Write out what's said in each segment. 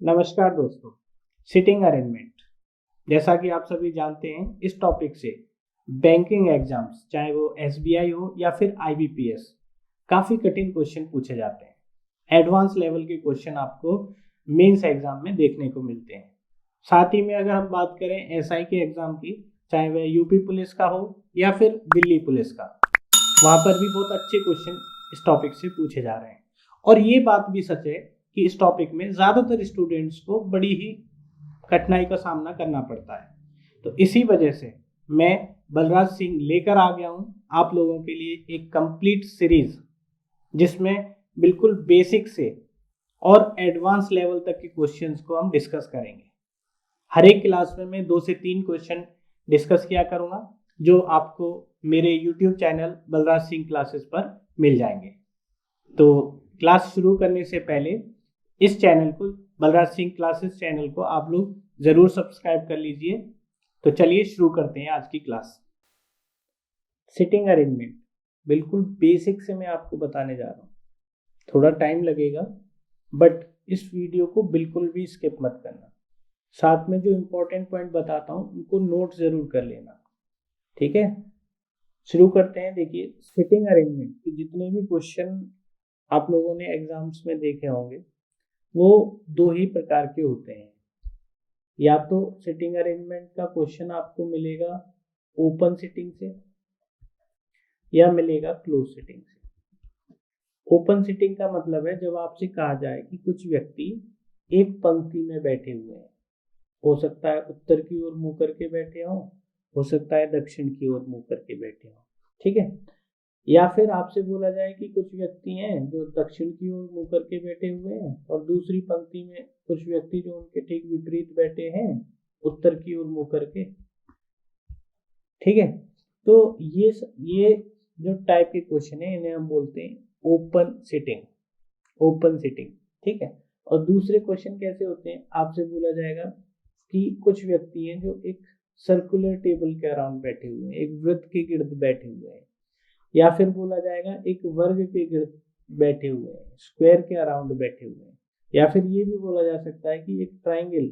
नमस्कार दोस्तों। Sitting arrangement, जैसा कि आप सभी जानते हैं, इस टॉपिक से बैंकिंग एग्जाम्स, चाहे वो एसबीआई हो या फिर आईबीपीएस, काफ़ी कठिन क्वेश्चन पूछे जाते हैं। एडवांस लेवल के क्वेश्चन आपको मेंस एग्जाम में देखने को मिलते हैं। साथ ही में अगर हम बात करें एसआई के एग्जाम की, चाहे वह यूपी पुलिस का हो या फिर दिल्ली पुलिस का, वहाँ पर भी बहुत अच्छे क्वेश्चन इस टॉपिक से पूछे जा रहे हैं। और ये बात भी सच है कि इस टॉपिक में ज़्यादातर स्टूडेंट्स को बड़ी ही कठिनाई का सामना करना पड़ता है। तो इसी वजह से मैं बलराज सिंह लेकर आ गया हूँ आप लोगों के लिए एक कंप्लीट सीरीज, जिसमें बिल्कुल बेसिक से और एडवांस लेवल तक के क्वेश्चंस को हम डिस्कस करेंगे। हर एक क्लास में मैं 2 से 3 क्वेश्चन डिस्कस किया करूँगा, जो आपको मेरे YouTube channel Balraj Singh classes पर मिल जाएंगे। तो क्लास शुरू करने से पहले इस चैनल को, बलराज सिंह क्लासेस चैनल को, आप लोग ज़रूर सब्सक्राइब कर लीजिए। तो चलिए शुरू करते हैं आज की क्लास। सिटिंग अरेंजमेंट बिल्कुल बेसिक से मैं आपको बताने जा रहा हूँ। थोड़ा टाइम लगेगा, बट इस वीडियो को बिल्कुल भी स्किप मत करना। साथ में जो इम्पोर्टेंट पॉइंट बताता हूँ उनको नोट ज़रूर कर लेना, ठीक है। शुरू करते हैं। देखिए, सिटिंग अरेंजमेंट के जितने भी क्वेश्चन आप लोगों ने एग्जाम्स में देखे होंगे, वो 2 ही प्रकार के होते हैं। या तो सिटिंग अरेंजमेंट का क्वेश्चन आपको मिलेगा ओपन सिटिंग से, या मिलेगा क्लोज सिटिंग से। ओपन सिटिंग का मतलब है जब आपसे कहा जाए कि कुछ व्यक्ति एक पंक्ति में बैठे हुए हैं। हो सकता है उत्तर की ओर मुंह करके बैठे हों, हो सकता है दक्षिण की ओर मुंह करके बैठे हों, ठीक है। या फिर आपसे बोला जाए कि कुछ व्यक्ति हैं जो दक्षिण की ओर मुंह करके बैठे हुए हैं, और दूसरी पंक्ति में कुछ व्यक्ति जो उनके ठीक विपरीत बैठे हैं, उत्तर की ओर मुंह करके, ठीक है। तो ये जो टाइप के क्वेश्चन है, इन्हें हम बोलते हैं ओपन सिटिंग। ओपन सिटिंग, ठीक है। और दूसरे क्वेश्चन कैसे होते हैं, आपसे बोला जाएगा कि कुछ व्यक्ति हैं जो एक सर्कुलर टेबल के अराउंड बैठे हुए हैं, एक वृत्त के गिर्द बैठे हुए हैं। या फिर बोला जाएगा एक वर्ग के गिर्द बैठे हुए हैं, स्क्वायर के अराउंड बैठे हुए हैं। या फिर ये भी बोला जा सकता है कि एक ट्राइंगल,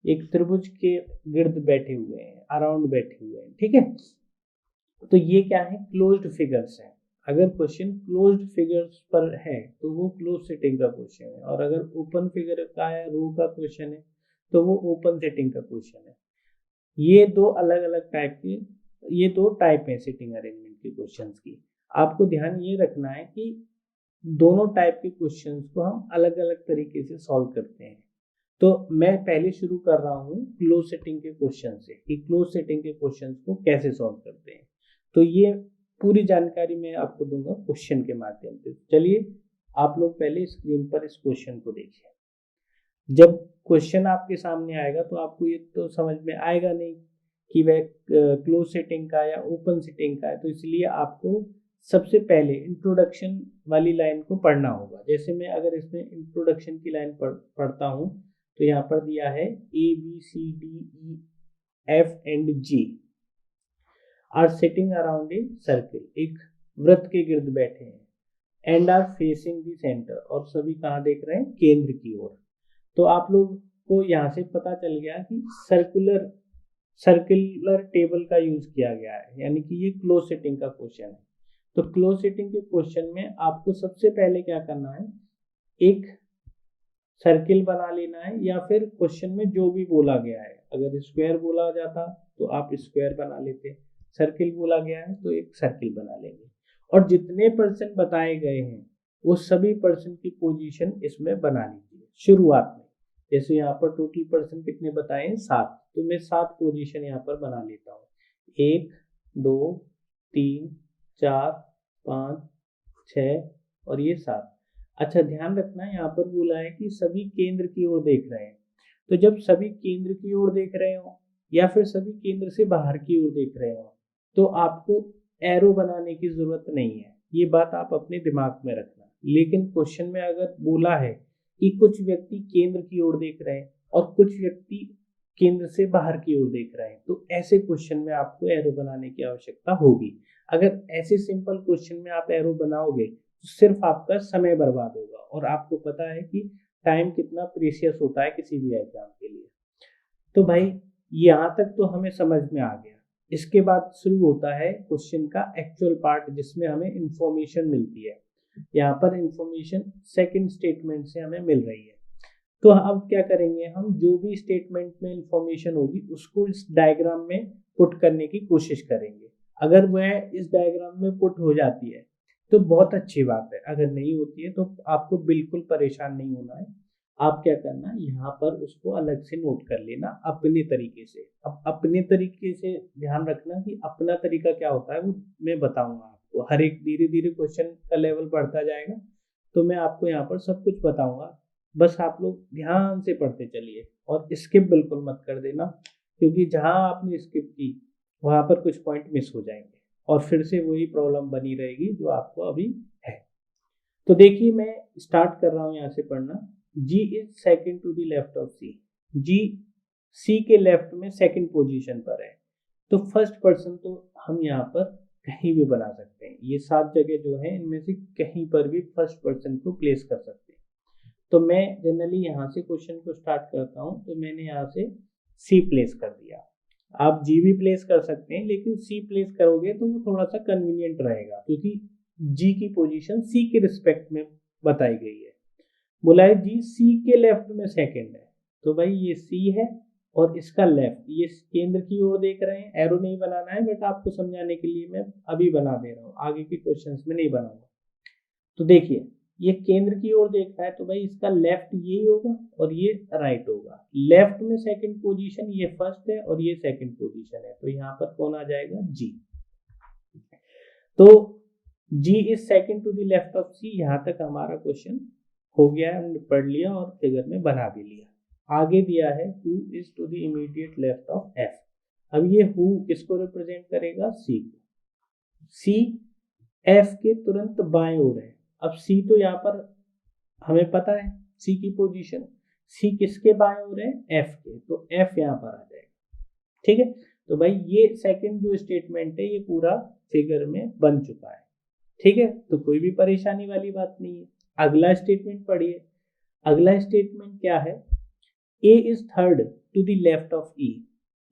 एक त्रिभुज के गिर्द बैठे हुए हैं, अराउंड बैठे हुए हैं, ठीक है। तो ये क्या है, क्लोज्ड फिगर्स है। अगर क्वेश्चन क्लोज्ड फिगर्स पर है तो वो क्लोज सिटिंग का क्वेश्चन है, और अगर ओपन फिगर का है, रो का क्वेश्चन है, तो वो ओपन सिटिंग का क्वेश्चन है। ये दो अलग अलग टाइप के, ये 2 टाइप है सिटिंग अरेंजमेंट के क्वेश्चंस की। आपको ध्यान ये रखना है कि दोनों टाइप के क्वेश्चंस को हम अलग अलग तरीके से सॉल्व करते हैं। तो मैं पहले शुरू कर रहा हूँ क्लोज सेटिंग के क्वेश्चन से, कि क्लोज सेटिंग के क्वेश्चंस को कैसे सॉल्व करते हैं। तो ये पूरी जानकारी मैं आपको दूंगा क्वेश्चन के माध्यम से। चलिए, आप लोग पहले स्क्रीन पर इस क्वेश्चन को देखिए। जब क्वेश्चन आपके सामने आएगा तो आपको ये तो समझ में आएगा नहीं कि वह क्लोज सेटिंग का या ओपन सेटिंग का है, तो इसलिए आपको सबसे पहले इंट्रोडक्शन वाली लाइन को पढ़ना होगा। जैसे मैं अगर इसमें इंट्रोडक्शन की लाइन पढ़ता हूँ, तो यहाँ पर दिया है ABCDEFG are sitting around a circle, एक वृत्त के गिर्द बैठे हैं, and are facing the centre, और सभी कहाँ देख रहे हैं, केंद्र की ओर। तो आप लोग को यहाँ से पता चल गया कि सर्कुलर टेबल का यूज किया गया है, यानी कि ये क्लोज सेटिंग का क्वेश्चन है। तो क्लोज सेटिंग के क्वेश्चन में आपको सबसे पहले क्या करना है, एक सर्किल बना लेना है, या फिर क्वेश्चन में जो भी बोला गया है, अगर स्क्वायर बोला जाता तो आप स्क्वायर बना लेते, सर्किल बोला गया है तो एक सर्किल बना लेंगे। और जितने पर्सन बताए गए हैं वो सभी पर्सन की पोजीशन इसमें बना लीजिए शुरुआत में। जैसे यहाँ पर टोटल पर्सन कितने बताए हैं, 7, तो मैं 7 पोजीशन यहाँ पर बना लेता हूँ। 1 2 3 4 5 6 और ये 7। अच्छा, ध्यान रखना, यहाँ पर बोला है कि सभी केंद्र की ओर देख रहे हैं। तो जब सभी केंद्र की ओर देख रहे हो, या फिर सभी केंद्र से बाहर की ओर देख रहे हो, तो आपको एरो बनाने की जरूरत नहीं है। ये बात आप अपने दिमाग में रखना। लेकिन क्वेश्चन में अगर बोला है कि कुछ व्यक्ति केंद्र की ओर देख रहे हैं और कुछ व्यक्ति केंद्र से बाहर की ओर देख रहे हैं, तो ऐसे क्वेश्चन में आपको एरो बनाने की आवश्यकता होगी। अगर ऐसे सिंपल क्वेश्चन में आप एरो बनाओगे तो सिर्फ आपका समय बर्बाद होगा। और आपको पता है कि टाइम कितना प्रीशियस होता है किसी भी एग्जाम के लिए। तो भाई यहाँ तक तो हमें समझ में आ गया। इसके बाद शुरू होता है क्वेश्चन का एक्चुअल पार्ट, जिसमें हमें इंफॉर्मेशन मिलती है। यहाँ पर इंफॉर्मेशन सेकंड स्टेटमेंट से हमें मिल रही है। तो अब क्या करेंगे, हम जो भी स्टेटमेंट में इंफॉर्मेशन होगी उसको इस डायग्राम में पुट करने की कोशिश करेंगे। अगर वह इस डायग्राम में पुट हो जाती है तो बहुत अच्छी बात है, अगर नहीं होती है तो आपको बिल्कुल परेशान नहीं होना है। आप क्या करना, यहाँ पर उसको अलग से नोट कर लेना अपने तरीके से। अब अपने तरीके से ध्यान रखना कि अपना तरीका क्या होता है वो मैं बताऊंगा आपको। हर एक धीरे धीरे क्वेश्चन का लेवल बढ़ता जाएगा तो मैं आपको यहाँ पर सब कुछ बताऊंगा। बस आप लोग ध्यान से पढ़ते चलिए और स्किप बिल्कुल मत कर देना, क्योंकि जहाँ आपने स्किप की वहाँ पर कुछ पॉइंट मिस हो जाएंगे और फिर से वही प्रॉब्लम बनी रहेगी जो आपको अभी है। तो देखिए मैं स्टार्ट कर रहा हूँ यहाँ से पढ़ना। G is second to the left of C। G C के लेफ्ट में सेकंड पोजीशन पर है। तो फर्स्ट पर्सन तो हम यहाँ पर कहीं भी बना सकते हैं। ये 7 जगह जो है इनमें से कहीं पर भी फर्स्ट पर्सन को प्लेस कर सकते हैं। तो मैं जनरली यहाँ से क्वेश्चन को स्टार्ट करता हूँ। तो मैंने यहाँ से C प्लेस कर दिया। आप G भी प्लेस कर सकते हैं, लेकिन C प्लेस करोगे तो वो थोड़ा सा कन्वीनियंट रहेगा, क्योंकि G की पोजीशन C के रिस्पेक्ट में बताई गई है। बोला है जी C के लेफ्ट में सेकंड है। तो भाई ये C है और इसका लेफ्ट, ये केंद्र की ओर देख रहे हैं। एरो नहीं बनाना है, बट आपको समझाने के लिए मैं अभी बना दे रहा हूँ, आगे के क्वेश्चंस में नहीं बनाऊंगा। तो देखिए ये केंद्र की ओर देख रहा है, तो भाई इसका लेफ्ट यही होगा और ये राइट होगा। लेफ्ट में सेकंड पोजीशन, ये फर्स्ट है और ये सेकंड पोजीशन है, तो यहाँ पर कौन आ जाएगा, G। तो G is second to the left of C। यहाँ तक हमारा क्वेश्चन हो गया, हमने पढ़ लिया और फिगर में बना भी लिया। आगे दिया है who is to the immediate left of F। अब ये हु किसको रिप्रेजेंट करेगा, C को। C F के तुरंत बाएं ओर है। अब C तो यहाँ पर हमें पता है C की पोजीशन। C किसके बाएं ओर है, F के, तो F यहाँ पर आ जाएगा। ठीक है, तो भाई ये सेकंड जो स्टेटमेंट है ये पूरा फिगर में बन चुका है। ठीक है, तो कोई भी परेशानी वाली बात नहीं है। अगला स्टेटमेंट पढ़िए। अगला स्टेटमेंट क्या है, A is third to the left of E।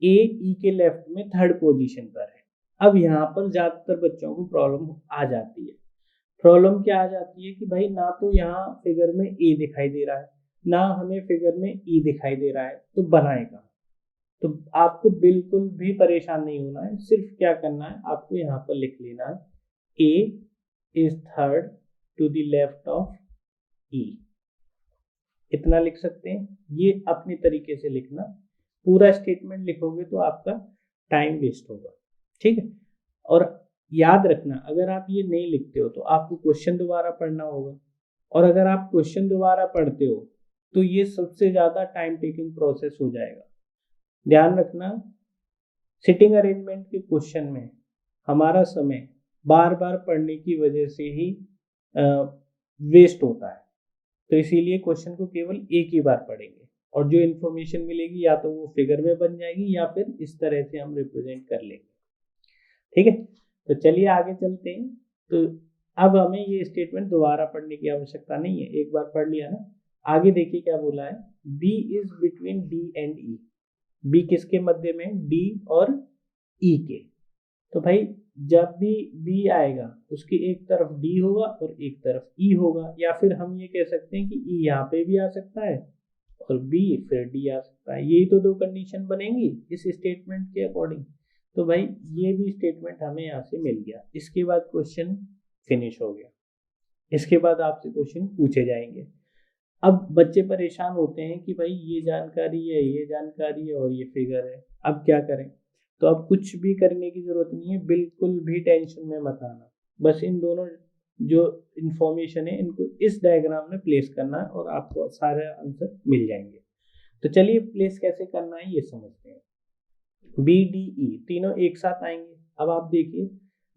A E के लेफ्ट में थर्ड पोजीशन पर है। अब यहाँ पर ज्यादातर बच्चों को प्रॉब्लम आ जाती है। प्रॉब्लम क्या आ जाती है कि भाई ना तो यहाँ फिगर में A दिखाई दे रहा है, ना हमें फिगर में E दिखाई दे रहा है, तो बनाए कहाँ। तो आपको बिल्कुल भी परेशान नहीं होना है। सिर्फ क्या करना है, आपको यहाँ पर लिख लेना है A is third to the left of E। इतना लिख सकते हैं, ये अपने तरीके से लिखना। पूरा स्टेटमेंट लिखोगे तो आपका टाइम वेस्ट होगा। ठीक है, और याद रखना अगर आप ये नहीं लिखते हो तो आपको क्वेश्चन दोबारा पढ़ना होगा, और अगर आप क्वेश्चन दोबारा पढ़ते हो तो ये सबसे ज्यादा टाइम टेकिंग प्रोसेस हो जाएगा। ध्यान रखना, सिटिंग अरेंजमेंट के क्वेश्चन में हमारा समय बार बार पढ़ने की वजह से ही वेस्ट होता है। तो इसीलिए क्वेश्चन को केवल एक ही बार पढ़ेंगे और जो इन्फॉर्मेशन मिलेगी या तो वो फिगर में बन जाएगी या फिर इस तरह से हम रिप्रेजेंट कर लेंगे। ठीक है, तो चलिए आगे चलते हैं। तो अब हमें ये स्टेटमेंट दोबारा पढ़ने की आवश्यकता नहीं है, एक बार पढ़ लिया ना। आगे देखिए क्या बोला है, B is between D and E। B किसके मध्य में, D और E के। तो भाई जब भी B आएगा उसकी एक तरफ D होगा और एक तरफ E होगा, या फिर हम ये कह सकते हैं कि E यहाँ पे भी आ सकता है और B फिर D आ सकता है। यही तो दो कंडीशन बनेंगी इस स्टेटमेंट के अकॉर्डिंग। तो भाई ये भी स्टेटमेंट हमें यहाँ से मिल गया। इसके बाद क्वेश्चन फिनिश हो गया। इसके बाद आपसे क्वेश्चन पूछे जाएंगे। अब बच्चे परेशान होते हैं कि भाई ये जानकारी है, ये जानकारी है और ये फिगर है, अब क्या करें। तो अब कुछ भी करने की जरूरत नहीं है, बिल्कुल भी टेंशन में मत आना। बस इन दोनों जो इंफॉर्मेशन है इनको इस डायग्राम में प्लेस करना है और आपको सारे आंसर मिल जाएंगे। तो चलिए प्लेस कैसे करना है ये समझते हैं। बी डी ई तीनों एक साथ आएंगे। अब आप देखिए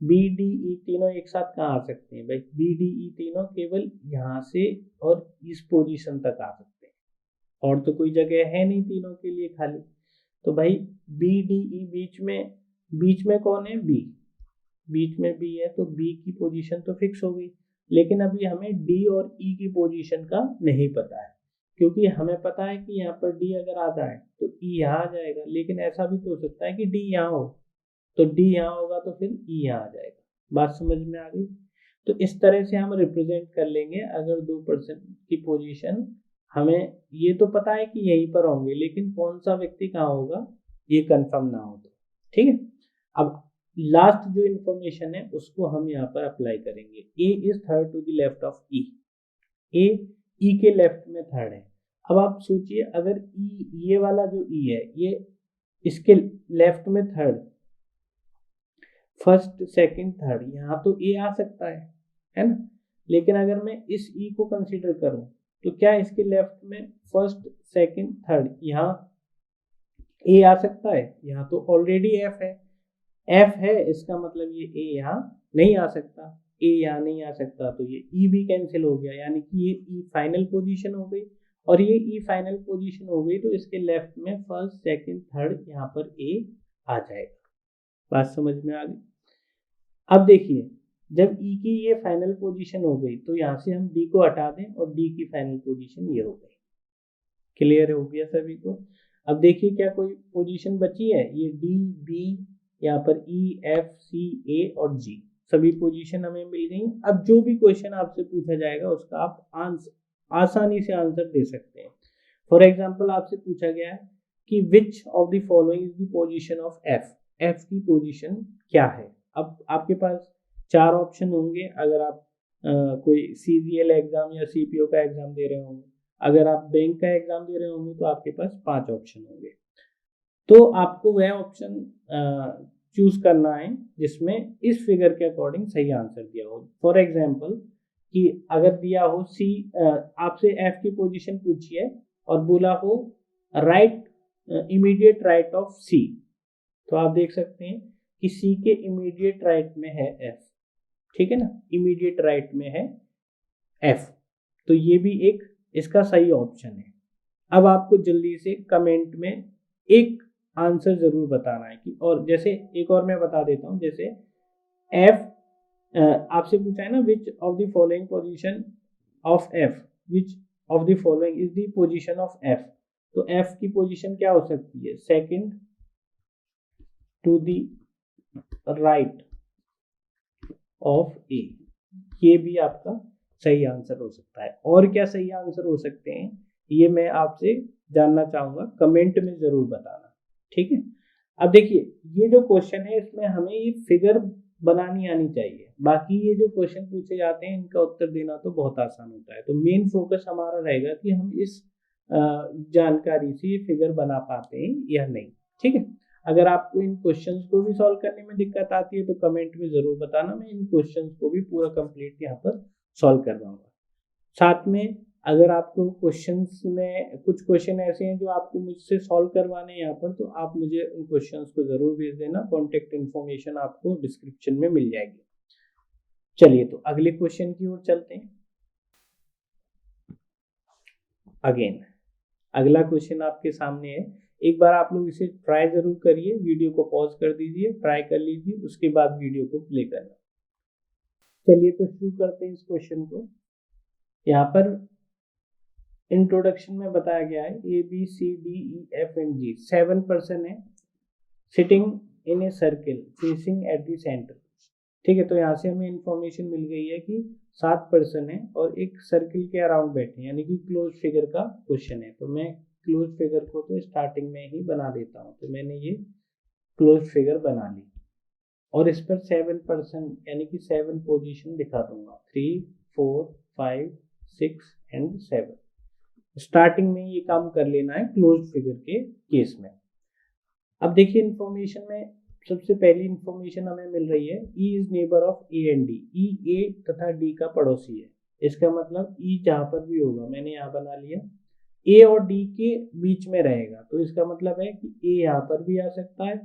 बी डी ई तीनों एक साथ कहाँ आ सकते हैं, भाई बी डी ई तीनों केवल यहाँ से और इस पोजीशन तक आ सकते हैं, और तो कोई जगह है नहीं तीनों के लिए खाली। तो भाई बी डी ई बीच में कौन है, बी। बीच में बी है तो बी की पोजीशन तो फिक्स हो गई, लेकिन अभी हमें डी और ई की पोजीशन का नहीं पता है। क्योंकि हमें पता है कि यहाँ पर डी अगर आ जाए तो ई यहाँ आ जाएगा, लेकिन ऐसा भी तो हो सकता है कि डी यहाँ हो, तो डी यहाँ होगा तो फिर ई यहाँ आ जाएगा। बात समझ में आ गई? तो इस तरह से हम रिप्रेजेंट कर लेंगे अगर 2% की पोजीशन, हमें ये तो पता है कि यहीं पर होंगे, लेकिन कौन सा व्यक्ति कहाँ होगा ये कंफर्म ना हो तो। ठीक है, अब लास्ट जो इंफॉर्मेशन है उसको हम यहाँ पर अप्लाई करेंगे। A is third to the left of E, A E के लेफ्ट में थर्ड है। अब आप सोचिए अगर ई, ये वाला जो ई है ये इसके लेफ्ट में थर्ड, फर्स्ट सेकंड थर्ड, यहाँ तो ए आ सकता है ना। लेकिन अगर मैं इस ई को कंसीडर करूं तो क्या इसके लेफ्ट में फर्स्ट सेकंड थर्ड यहाँ ए आ सकता है? यहाँ तो ऑलरेडी एफ है, एफ है, इसका मतलब ये ए यहाँ नहीं आ सकता, ए यहाँ नहीं आ सकता, तो ये ई भी कैंसिल हो गया, यानी कि ये ई फाइनल पोजीशन हो गई। और ये ई फाइनल पोजीशन हो गई तो इसके लेफ्ट में फर्स्ट सेकंड थर्ड यहाँ पर ए आ जाएगा। बात समझ में आ गई? अब देखिए जब ई की ये फाइनल पोजीशन हो गई तो यहाँ से हम डी को हटा दें और डी की फाइनल पोजीशन ये हो गई। क्लियर हो गया सभी को? अब देखिए क्या कोई पोजीशन बची है? ये डी, बी, यहाँ पर ई, एफ, सी, ए और जी, सभी पोजीशन हमें मिल गई। अब जो भी क्वेश्चन आपसे पूछा जाएगा उसका आप आसानी से आंसर दे सकते हैं। फॉर एग्जाम्पल आपसे पूछा गया है कि विच of the following is the position of F, F की पोजीशन क्या है। अब आपके पास 4 ऑप्शन होंगे अगर आप कोई CGL एग्जाम या CPO का एग्जाम दे रहे होंगे। अगर आप बैंक का एग्जाम दे रहे होंगे तो आपके पास 5 ऑप्शन होंगे। तो आपको वह ऑप्शन चूज करना है जिसमें इस फिगर के अकॉर्डिंग सही आंसर दिया हो। फॉर एग्जाम्पल कि अगर दिया हो सी, आपसे एफ की पोजीशन पूछी है और बोला हो राइट, इमीडिएट राइट ऑफ सी, तो आप देख सकते हैं कि सी के इमीडिएट राइट में है एफ। ठीक है ना, इमीडिएट राइट में है एफ, तो ये भी एक इसका सही ऑप्शन है। अब आपको जल्दी से कमेंट में एक आंसर जरूर बताना है कि, और जैसे एक और मैं बता देता हूं, जैसे एफ आपसे पूछा है ना which of the following position of F, which of the following is the position of F, तो एफ की पोजीशन क्या हो सकती है? Second to the right of A, ये भी आपका सही आंसर हो सकता है। और क्या सही आंसर हो सकते हैं ये मैं आपसे जानना चाहूंगा, कमेंट में जरूर बताना। ठीक है, अब देखिए ये जो क्वेश्चन है इसमें हमें ये फिगर बनानी आनी चाहिए, बाकी ये जो क्वेश्चन पूछे जाते हैं इनका उत्तर देना तो बहुत आसान होता है। तो मेन फोकस हमारा रहेगा कि हम इस जानकारी से ये फिगर बना पाते हैं या नहीं। ठीक है, अगर आपको इन क्वेश्चंस को भी सॉल्व करने में दिक्कत आती है तो कमेंट में जरूर बताना, मैं इन क्वेश्चंस को भी पूरा कंप्लीट यहाँ पर सॉल्व करवाऊंगा। साथ में अगर आपको क्वेश्चंस में कुछ क्वेश्चन ऐसे हैं जो आपको मुझसे सॉल्व करवाने हैं यहाँ पर, तो आप मुझे उन क्वेश्चंस को जरूर भेज देना, कॉन्टेक्ट इन्फॉर्मेशन आपको डिस्क्रिप्शन में मिल जाएगी। चलिए तो अगले क्वेश्चन की ओर चलते हैं। अगेन अगला क्वेश्चन आपके सामने है, एक बार आप लोग इसे ट्राई जरूर करिए, वीडियो को पॉज कर दीजिए, ट्राई कर लीजिए, उसके बाद वीडियो को प्ले करना। चलिए तो शुरू करते हैं इस क्वेश्चन को। यहाँ पर इंट्रोडक्शन में बताया गया है ABCDEFG 7 पर्सन है sitting in a circle facing at the centre. ठीक है, तो यहाँ से हमें इंफॉर्मेशन मिल गई है कि 7 पर्सन है और एक सर्किल के अराउंड बैठे, यानी कि क्लोज फिगर का क्वेश्चन है। तो मैं क्लोज फिगर को तो स्टार्टिंग में ही बना देता हूँ, तो मैंने ये क्लोज फिगर बना ली और इस पर 7 पर्सन यानी कि 7 पोजीशन दिखा दूंगा, 3, 4, 5, 6 एंड 7। स्टार्टिंग में ये काम कर लेना है क्लोज फिगर के केस में। अब देखिए इंफॉर्मेशन में सबसे पहली इंफॉर्मेशन हमें मिल रही है E is neighbour of A and D, E A तथा D का पड़ोसी है। इसका मतलब E जहां पर भी होगा, मैंने यहाँ बना लिया, A और D के बीच में रहेगा, तो इसका मतलब है कि A यहाँ पर भी आ सकता है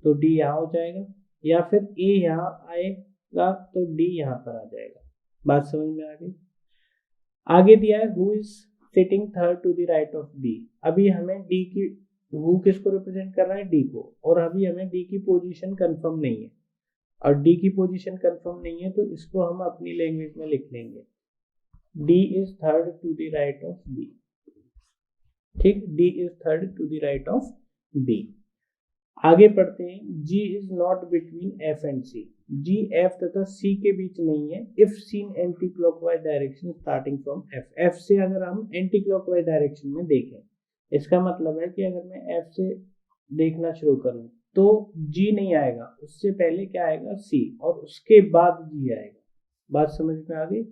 तो D यहाँ हो जाएगा, या फिर A यहाँ आएगा तो D यहाँ पर आ जाएगा। बात समझ में आ गई? आगे दिया है who is sitting third to the right of D। अभी हमें D की, हु किसको रिप्रेजेंट कर रहा है? D को, और अभी हमें D की पोजीशन कंफर्म नहीं है, और D की पोजीशन कंफर्म नहीं है तो इसको हम अपनी लैंग्वेज में लिख लेंगे, D is third to the right of D। ठीक, D is third to the right of B. आगे पढ़ते हैं, G is not between F and C. G F तथा सी के बीच नहीं है if seen anti clockwise direction starting from F. F से अगर हम एंटी क्लॉकवाइज डायरेक्शन में देखें, इसका मतलब है कि अगर मैं एफ से देखना शुरू करूं तो जी नहीं आएगा, उससे पहले क्या आएगा सी और उसके बाद जी आएगा। बात समझ में आ गई?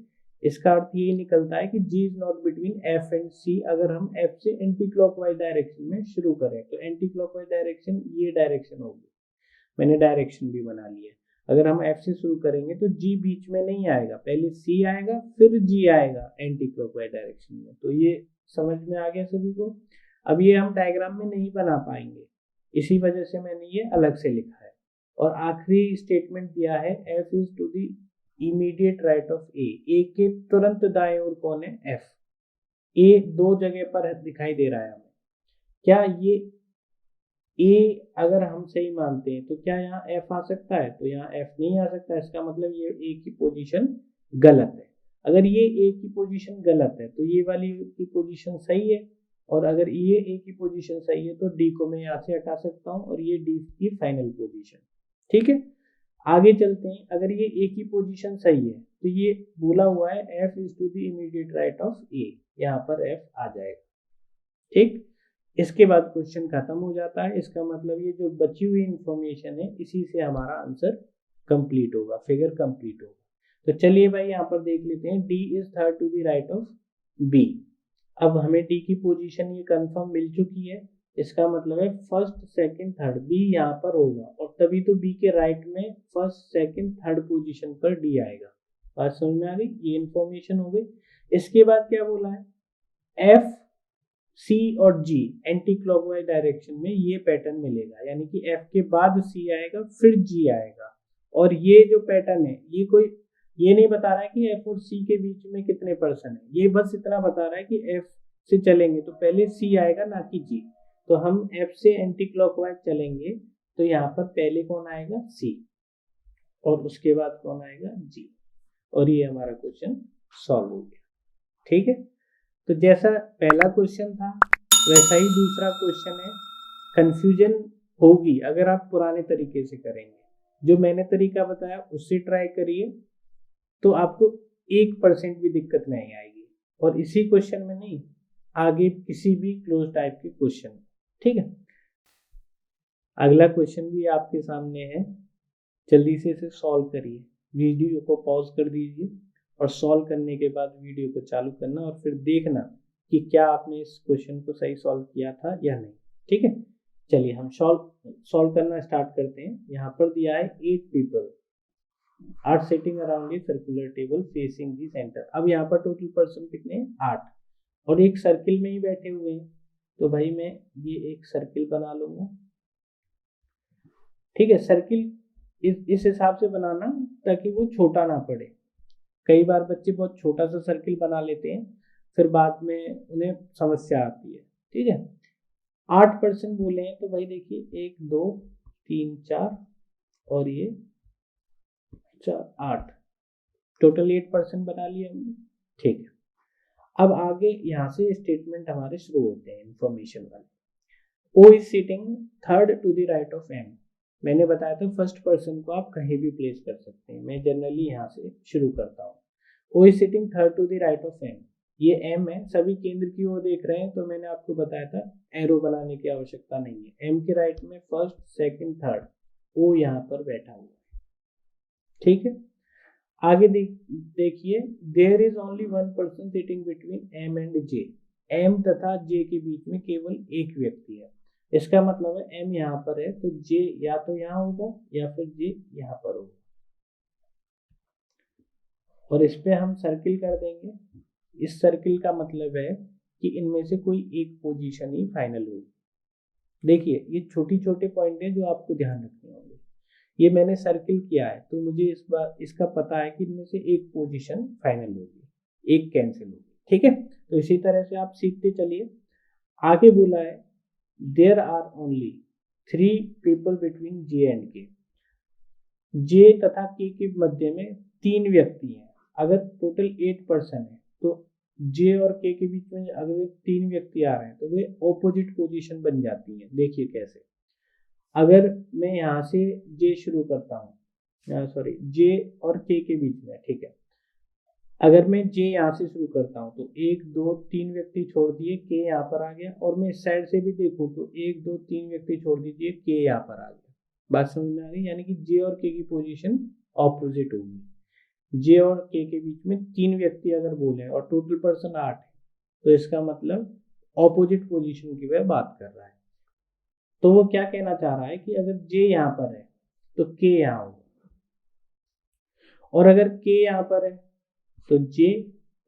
इसका अर्थ ये निकलता है कि G is not between F and C अगर हम एफ से एंटी क्लॉकवाइज डायरेक्शन में शुरू करें। तो एंटी क्लॉकवाइज डायरेक्शन ये डायरेक्शन होगी, मैंने डायरेक्शन भी बना लिया। अगर हम एफ से शुरू करेंगे तो जी बीच में नहीं आएगा, पहले सी आएगा फिर जी आएगा एंटी क्लॉकवाइज डायरेक्शन में। तो ये समझ में आ गया सभी को? अब ये हम डायग्राम में नहीं बना पाएंगे, इसी वजह से मैंने ये अलग से लिखा है। और आखिरी स्टेटमेंट दिया है, F is to the immediate right of A के तुरंत दाएं ओर कौन है? एफ। ए दो जगह पर दिखाई दे रहा है हमें, क्या ये ए अगर हम सही मानते हैं तो क्या यहाँ एफ आ सकता है? तो यहाँ एफ नहीं आ सकता, इसका मतलब ये ए की पोजीशन गलत है। अगर ये ए की पोजीशन गलत है तो ये वाली की पोजीशन सही है, और अगर ये ए की पोजीशन सही है तो डी को मैं यहाँ से हटा सकता हूँ और ये डी की फाइनल पोजीशन। ठीक है, आगे चलते हैं। अगर ये ए की पोजीशन सही है तो ये बोला हुआ है F is to the immediate right of A, यहाँ पर एफ आ जाएगा। ठीक, इसके बाद क्वेश्चन खत्म हो जाता है। इसका मतलब ये जो बची हुई इंफॉर्मेशन है इसी से हमारा आंसर कंप्लीट होगा, फिगर कंप्लीट होगा। तो चलिए भाई यहाँ पर देख लेते हैं, D is third to the right of B. अब हमें डी की पोजीशन ये कंफर्म मिल चुकी है, इसका मतलब है फर्स्ट सेकंड थर्ड बी यहाँ पर होगा, और तभी तो बी के राइट में फर्स्ट सेकंड थर्ड पोजीशन पर डी आएगा। बात समझ में आ गई? ये इंफॉर्मेशन हो गई। इसके बाद क्या बोला है, एफ सी और जी एंटी क्लॉकवाइज डायरेक्शन में ये पैटर्न मिलेगा, यानी कि एफ के बाद सी आएगा फिर जी आएगा। और ये जो पैटर्न है ये कोई ये नहीं बता रहा है कि एफ और सी के बीच में कितने पर्सन है, ये बस इतना बता रहा है कि एफ से चलेंगे तो पहले सी आएगा ना कि जी। तो हम एफ से एंटी क्लॉकवाइज चलेंगे तो यहाँ पर पहले कौन आएगा? सी, और उसके बाद कौन आएगा? जी। और ये हमारा क्वेश्चन सॉल्व हो गया। ठीक है, तो जैसा पहला क्वेश्चन था वैसा ही दूसरा क्वेश्चन है। कंफ्यूजन होगी अगर आप पुराने तरीके से करेंगे, जो मैंने तरीका बताया उससे ट्राई करिए तो आपको 1% भी दिक्कत नहीं आएगी, और इसी क्वेश्चन में नहीं, आगे किसी भी क्लोज टाइप के क्वेश्चन में। ठीक है, अगला क्वेश्चन भी आपके सामने है, जल्दी से इसे सॉल्व करिए। वीडियो को पॉज कर दीजिए और सॉल्व करने के बाद वीडियो को चालू करना और फिर देखना कि क्या आपने इस क्वेश्चन को सही सॉल्व किया था या नहीं। ठीक है, चलिए हम सॉल्व करना स्टार्ट करते हैं। यहाँ पर दिया है 8 people are sitting around a circular table facing the centre. अब यहाँ पर टोटल पर्सन कितने हैं? 8, और एक सर्किल में ही बैठे हुए हैं। तो भाई मैं ये एक सर्किल बना लूंगा। ठीक है, सर्किल इस हिसाब से बनाना ताकि वो छोटा ना पड़े। कई बार बच्चे बहुत छोटा सा सर्किल बना लेते हैं, फिर बाद में उन्हें समस्या आती है। ठीक है, 8% बोले हैं तो भाई देखिए 1 2 3 4 और ये 8, टोटल 8% बना लिया हमने। ठीक है, अब आगे यहाँ से स्टेटमेंट हमारे शुरू होते हैं इंफॉर्मेशन वाले। O is sitting third to the right of M. मैंने बताया था फर्स्ट पर्सन को आप कहीं भी प्लेस कर सकते हैं, मैं जनरली यहाँ से शुरू करता हूँ। O is sitting third to the right of M, ये एम है, सभी केंद्र की ओर देख रहे हैं, तो मैंने आपको बताया था एरो बनाने की आवश्यकता नहीं है। एम के राइट में फर्स्ट सेकंड थर्ड, ओ यहाँ पर बैठा हुआ है। ठीक है, आगे देखिए, there is only one person sitting between M and J. M तथा जे के बीच में केवल एक व्यक्ति है, इसका मतलब है एम यहाँ पर है तो जे या तो यहाँ होगा या फिर जे यहाँ पर होगा, और इस पे हम सर्किल कर देंगे। इस सर्किल का मतलब है कि इनमें से कोई एक पोजीशन ही फाइनल होगी। देखिए ये छोटी छोटे पॉइंट हैं जो आपको ध्यान रखने होंगे। ये मैंने सर्किल किया है तो मुझे इस बार इसका पता है कि इनमें से एक पोजीशन फाइनल होगी, एक कैंसिल होगी। ठीक है, तो इसी तरह से आप सीखते चलिए। आगे बोला है there are only 3 people between J and K. J तथा के मध्य में 3 व्यक्ति हैं। अगर टोटल 8 पर्सन है तो जे और के बीच में अगर 3 व्यक्ति आ रहे हैं तो वे ऑपोजिट पोजीशन बन जाती है। देखिए कैसे, अगर मैं यहाँ से जे शुरू करता हूँ, सॉरी जे और के बीच में, ठीक है, अगर मैं जे यहाँ से शुरू करता हूँ तो 1 2 3 व्यक्ति छोड़ दिए, के यहाँ पर आ गया, और मैं इस साइड से भी देखूँ तो 1 2 3 व्यक्ति छोड़ दीजिए, के यहाँ पर आ गया। बात समझ में आ गई? यानी कि जे और के की पोजीशन ऑपोजिट होगी। जे और के बीच में 3 व्यक्ति अगर बोले और टोटल पर्सन 8 है, तो इसका मतलब ऑपोजिट पोजीशन की वह बात कर रहा है। तो वो क्या कहना चाह रहा है कि अगर जे यहाँ पर है तो के यहाँ होगा, और अगर के यहाँ पर है तो जे,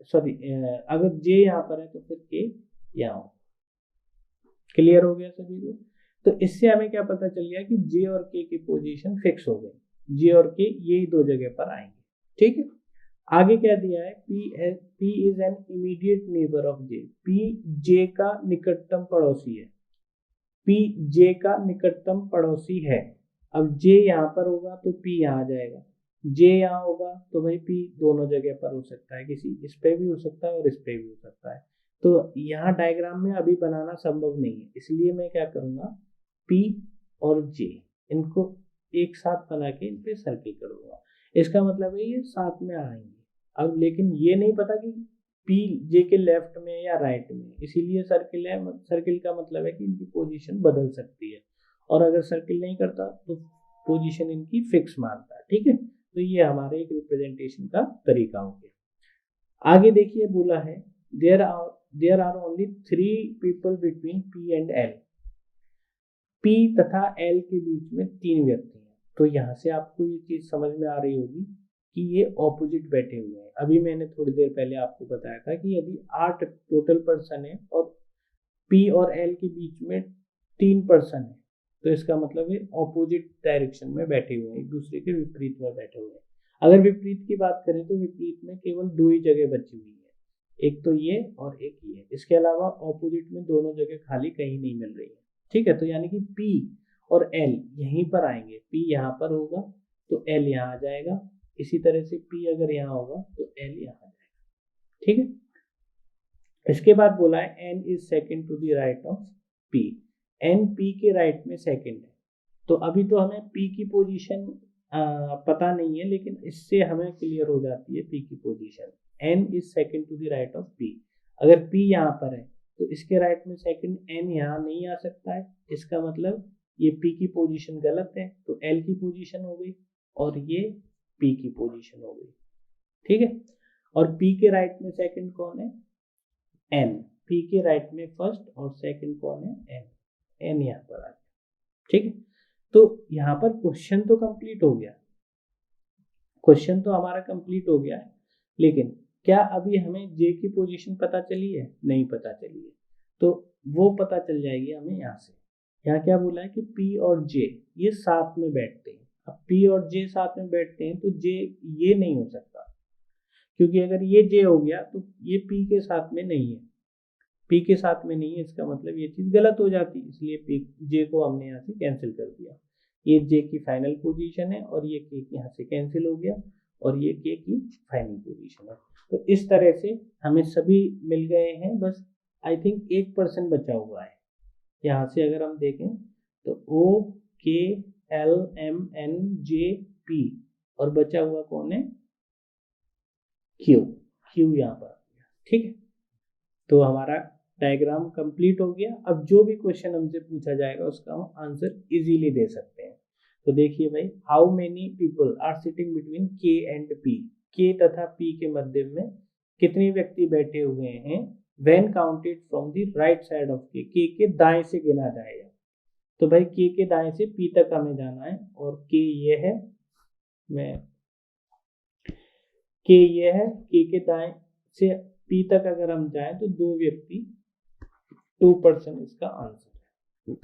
सॉरी, अगर जे यहाँ पर है तो फिर के यहाँ होगा। क्लियर हो गया सभी को? तो इससे हमें क्या पता चल गया कि जे और के की पोजीशन फिक्स हो गई। जे और के यही 2 जगह पर आएंगे। ठीक है, आगे क्या दिया है, P is an immediate neighbour of J. P जे का निकटतम पड़ोसी है। P जे का निकटतम पड़ोसी है। अब जे यहाँ पर होगा तो P यहाँ आ जाएगा, जे यहाँ होगा तो भाई P दोनों जगह पर हो सकता है, किसी इस पे भी हो सकता है और इस पे भी हो सकता है। तो यहाँ डायग्राम में अभी बनाना संभव नहीं है, इसलिए मैं क्या करूँगा, P और J इनको एक साथ बना के इन पे सर्किल करूँगा। इसका मतलब है ये साथ में आएंगे। अब लेकिन ये नहीं पता कि P J के लेफ्ट में या राइट में, इसीलिए सर्किल है। सर्किल का मतलब है कि इनकी पोजीशन बदल सकती है, और अगर सर्किल नहीं करता तो पोजीशन इनकी फिक्स मानता है। ठीक है, तो ये हमारे एक रिप्रेजेंटेशन का तरीका हो गया। आगे देखिए, बोला है there are only 3 people between P and L। P तथा L के बीच में 3 व्यक्ति हैं। तो यहाँ से आपको ये चीज समझ में आ रही होगी कि ये ऑपोजिट बैठे हुए हैं। अभी मैंने थोड़ी देर पहले आपको बताया था कि यदि 8 टोटल पर्सन है और P और L के बीच में 3 पर्सन है, तो इसका मतलब है ऑपोजिट डायरेक्शन में बैठे हुए हैं, एक दूसरे के विपरीत में बैठे हुए हैं। अगर विपरीत की बात करें तो विपरीत में केवल 2 ही जगह बची हुई है, एक तो ये और एक ये। इसके अलावा ऑपोजिट में दोनों जगह खाली कहीं नहीं मिल रही है। ठीक है, तो यानी कि P और L यहीं पर आएंगे। P यहाँ पर होगा तो L यहाँ आ जाएगा, इसी तरह से P अगर यहाँ होगा तो L यहाँ आ जाएगा। ठीक है, इसके बाद बोला है N is second to the right of P। N P के राइट में सेकेंड है। तो अभी तो हमें P की पोजीशन पता नहीं है, लेकिन इससे हमें क्लियर हो जाती है P की position. N is second to the right of P। अगर P यहाँ पर है तो इसके राइट में सेकेंड N यहाँ नहीं आ सकता है, इसका मतलब ये P की पोजीशन गलत है, तो L की पोजीशन हो गई और ये P की पोजीशन हो गई। ठीक है, और P के राइट में सेकेंड कौन है, N। P के राइट में फर्स्ट और सेकेंड कौन है, N। N यहाँ पर आ गया। ठीक है, तो यहाँ पर क्वेश्चन तो कंप्लीट हो गया, क्वेश्चन तो हमारा कंप्लीट हो गया है, लेकिन क्या अभी हमें J की पोजीशन पता चली है? नहीं पता चली है, तो वो पता चल जाएगी हमें यहाँ से। यहाँ क्या बोला है कि P और J ये साथ में बैठते हैं। अब P और J साथ में बैठते हैं तो J ये नहीं हो सकता, क्योंकि अगर ये J हो गया तो ये P के साथ में नहीं है, P के साथ में नहीं है, इसका मतलब ये चीज गलत हो जाती, इसलिए J को हमने यहाँ से कैंसिल कर दिया। ये J की फाइनल पोजीशन है और ये K यहाँ से कैंसिल हो गया और ये K की फाइनल पोजीशन है। तो इस तरह से हमें सभी मिल गए हैं, बस आई थिंक 1% बचा हुआ है। यहाँ से अगर हम देखें तो O K L M N J P और बचा हुआ कौन है, Q यहाँ पर। ठीक है, तो हमारा डायग्राम कंप्लीट हो गया। अब जो भी क्वेश्चन हमसे पूछा जाएगा उसका हम आंसर इजीली दे सकते हैं। तो देखिए भाई, how many people are sitting between K and P। K तथा P के मध्य में कितने व्यक्ति बैठे हुए हैं, when counted from the right side of K। K के दाएं से गिना जाएगा। तो भाई K के दाएं से P तक हमें जाना है, और K ये है, K ये है, K के दाएं से P तक अगर हम जाएं तो 2 व्यक्ति 2% इसका आंसर है।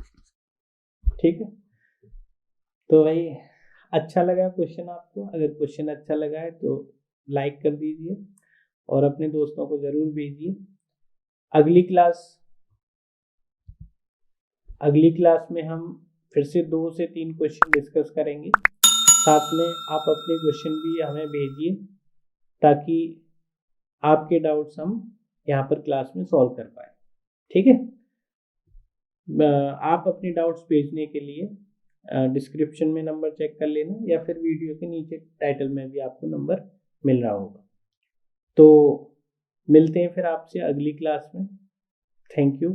ठीक है, तो भाई अच्छा लगा क्वेश्चन आपको? अगर क्वेश्चन अच्छा लगा है तो लाइक कर दीजिए और अपने दोस्तों को जरूर भेजिए। अगली क्लास में हम फिर से 2 से 3 क्वेश्चन डिस्कस करेंगे। साथ में आप अपने क्वेश्चन भी हमें भेजिए ताकि आपके डाउट्स हम यहाँ पर क्लास में सॉल्व कर पाए। ठीक है, आप अपने डाउट्स भेजने के लिए डिस्क्रिप्शन में नंबर चेक कर लेना, या फिर वीडियो के नीचे टाइटल में भी आपको नंबर मिल रहा होगा। तो मिलते हैं फिर आपसे अगली क्लास में। Thank you.